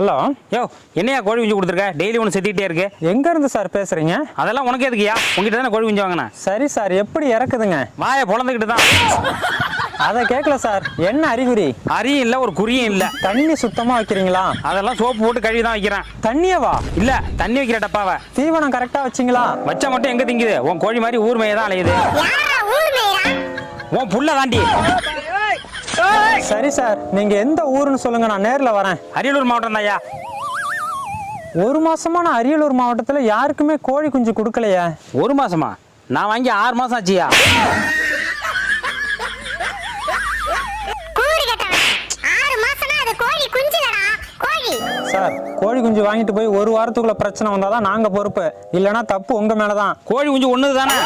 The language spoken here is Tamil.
ஹலோ. யோ, என்னையா கோழி குஞ்சு கொடுத்துருக்க? டெய்லி ஒன்று செத்திக்கிட்டே இருக்கு. எங்க இருந்து சார் பேசுறீங்க? அதெல்லாம் உனக்கு எதுக்குயா? உங்ககிட்ட தானே கோழி குஞ்சு வாங்கினேன். சரி சார், எப்படி இறக்குதுங்க? வாயை பொழந்துக்கிட்டு தான். அதை கேட்கல சார். என்ன அறிகுறி? அரியும் இல்லை, ஒரு குறியும் இல்லை. தண்ணி சுத்தமா வைக்கிறீங்களா? அதெல்லாம் சோப்பு போட்டு கழுவி தான் வைக்கிறேன். தண்ணியவா? இல்ல, தண்ணி வைக்கிற டப்பாவை. தீவனம் கரெக்டா வச்சிங்களா? வச்சா மட்டும் எங்க திங்குது? உன் கோழி மாதிரி ஊர் மேய தான் அலையுது. உன் புள்ள தாண்டி. சரி சார், நீங்க எந்த ஊருன்னு சொல்லுங்க, நான் நேர்ல வரேன். அரியலூர் மாவட்டம் தான்யா. ஒரு மாசமா நான் அரியலூர் மாவட்டத்துல யாருக்குமே கோழி குஞ்சு கொடுக்கலையே. ஒரு மாசமா? நான் வாங்கி 6 மாசம் ஆச்சியா. சார், கோழி குஞ்சு வாங்கிட்டு போய் ஒரு வாரத்துக்குள்ள பிரச்சனை வந்தாதான் நாங்க பொறுப்பு, இல்லைன்னா தப்பு உங்க மேலதான். கோழி குஞ்சு ஒண்ணுது தானே.